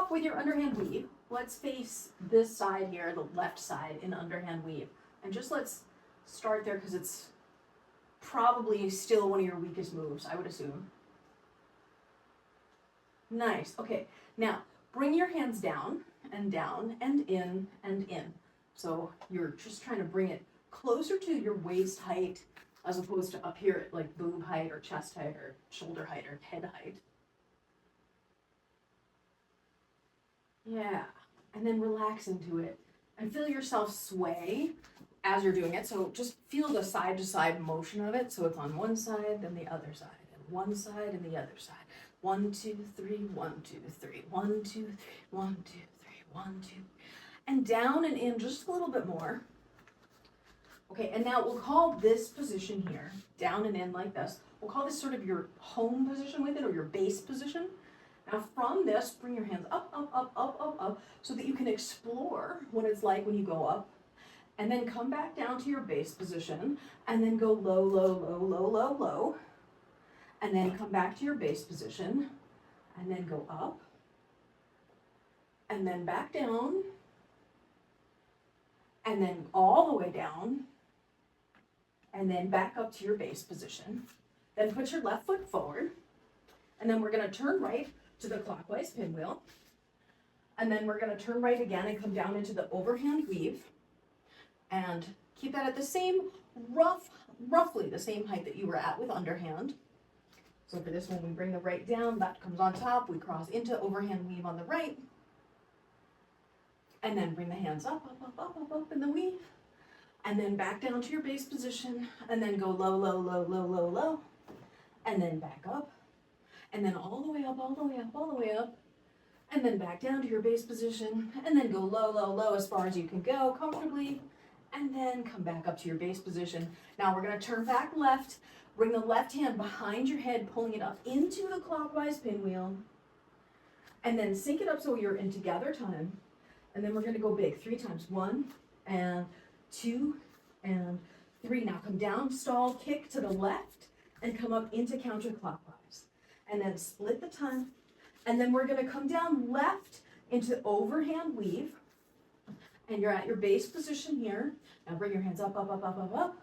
up with your underhand weave. Let's face this side here, the left side in underhand weave. And just let's start there because it's probably still one of your weakest moves, I would assume. Nice. Okay, now bring your hands down and in and in. So you're just trying to bring it closer to your waist height as opposed to up here at like boob height or chest height or shoulder height or head height. Yeah, and then relax into it and feel yourself sway as you're doing it. So just feel the side to side motion of it. So it's on one side, then the other side, and one side and the other side. 1, 2, 3, 1, 2, 3, 1, 2, 3, 1, 2, 3, 1, 2. And down and in just a little bit more. Okay, and now we'll call this position here, down and in like this, we'll call this sort of your home position with it, or your base position. Now from this, bring your hands up, up, up, up, up, up, so that you can explore what it's like when you go up, and then come back down to your base position, and then go low, low, low, low, low, low, and then come back to your base position, and then go up, and then back down, and then all the way down, and then back up to your base position. Then put your left foot forward, and then we're going to turn right to the clockwise pinwheel, and then we're going to turn right again and come down into the overhand weave, and keep that at the same roughly the same height that you were at with underhand. So for this one, we bring the right down, left comes on top, we cross into overhand weave on the right, and then bring the hands up, up, up, up, up, up in the weave, and then back down to your base position, and then go low, low, low, low, low, low, and then back up, and then all the way up, all the way up, all the way up, and then back down to your base position, and then go low, low, low as far as you can go comfortably, and then come back up to your base position. Now we're going to turn back left, bring the left hand behind your head, pulling it up into the clockwise pinwheel, and then sync it up so you're in together time, and then we're going to go big 3 times. 1 and 2 and 3. Now come down, stall, kick to the left, and come up into counterclockwise. And then split the time. And then we're going to come down left into overhand weave. And you're at your base position here. Now bring your hands up, up, up, up, up, up.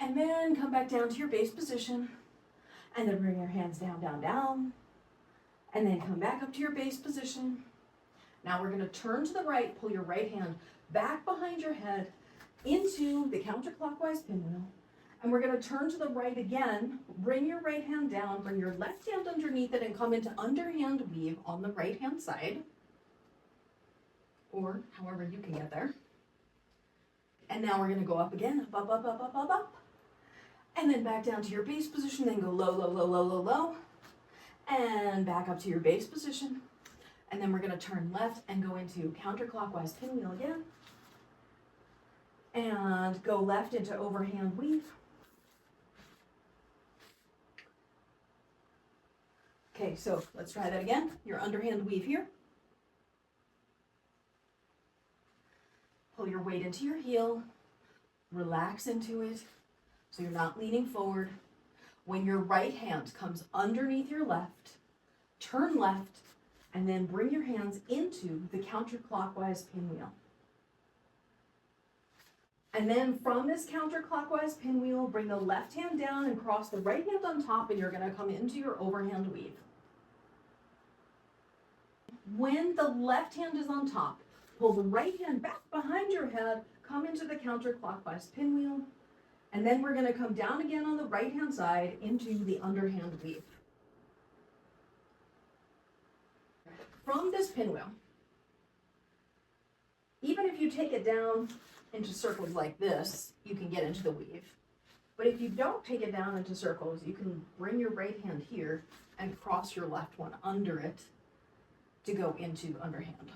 And then come back down to your base position. And then bring your hands down, down, down. And then come back up to your base position. Now we're going to turn to the right, pull your right hand back behind your head into the counterclockwise pinwheel. And we're going to turn to the right again, bring your right hand down, bring your left hand underneath it, and come into underhand weave on the right hand side, or however you can get there. And now we're going to go up again, up, up, up, up, up, up, up, and then back down to your base position, then go low, low, low, low, low, low, and back up to your base position. And then we're going to turn left and go into counterclockwise pinwheel again, and go left into overhand weave. Okay, so let's try that again. Your underhand weave here. Pull your weight into your heel. Relax into it so you're not leaning forward. When your right hand comes underneath your left, turn left, and then bring your hands into the counterclockwise pinwheel. And then from this counterclockwise pinwheel, bring the left hand down and cross the right hand on top, and you're going to come into your overhand weave. When the left hand is on top, pull the right hand back behind your head, come into the counterclockwise pinwheel, and then we're going to come down again on the right hand side into the underhand weave. From this pinwheel, even if you take it down into circles like this, you can get into the weave. But if you don't take it down into circles, you can bring your right hand here and cross your left one under it to go into underhand.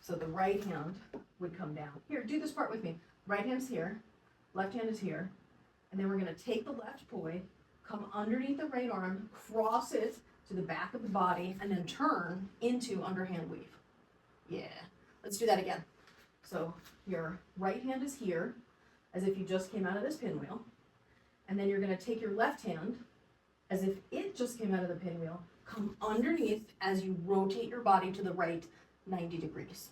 So the right hand would come down. Here, do this part with me. Right hand's here, left hand is here, and then we're going to take the left poi, come underneath the right arm, cross it to the back of the body, and then turn into underhand weave. Yeah, let's do that again. So your right hand is here, as if you just came out of this pinwheel, and then you're going to take your left hand as if it just came out of the pinwheel. Come underneath as you rotate your body to the right 90 degrees.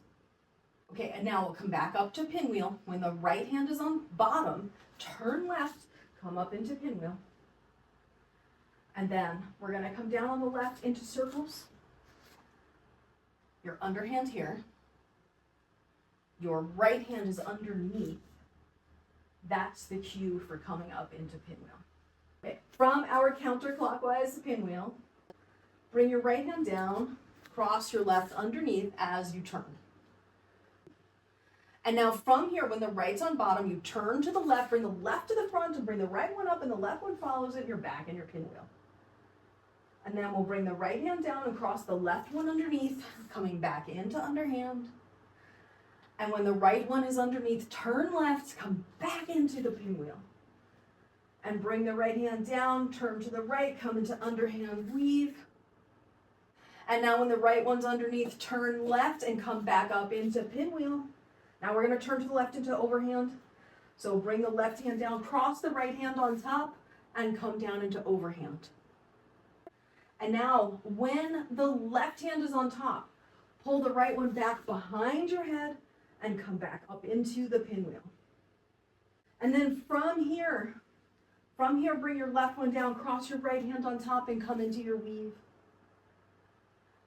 Okay, and now we'll come back up to pinwheel. When the right hand is on bottom, turn left, come up into pinwheel. And then we're gonna come down on the left into circles. Your underhand here. Your right hand is underneath. That's the cue for coming up into pinwheel. Okay, from our counterclockwise pinwheel, bring your right hand down, cross your left underneath as you turn. And now from here, when the right's on bottom, you turn to the left, bring the left to the front, and bring the right one up, and the left one follows it, and you're back in your pinwheel. And then we'll bring the right hand down and cross the left one underneath, coming back into underhand. And when the right one is underneath, turn left, come back into the pinwheel. And bring the right hand down, turn to the right, come into underhand weave. And now when the right one's underneath, turn left and come back up into pinwheel. Now we're going to turn to the left into overhand. So bring the left hand down, cross the right hand on top, and come down into overhand. And now when the left hand is on top, pull the right one back behind your head and come back up into the pinwheel. And then from here, bring your left one down, cross your right hand on top, and come into your weave.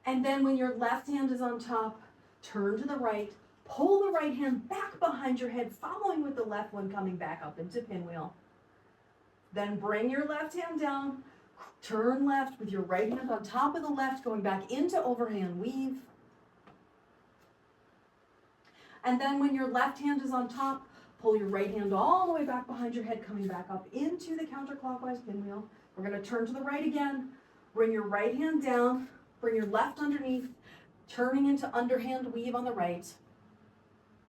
And then when your left hand is on top, turn to the right, pull the right hand back behind your head, following with the left one coming back up into pinwheel. Then bring your left hand down, turn left with your right hand on top of the left, going back into overhand weave. And then when your left hand is on top, pull your right hand all the way back behind your head, coming back up into the counterclockwise pinwheel. We're going to turn to the right again. Bring your right hand down, bring your left underneath, turning into underhand weave on the right.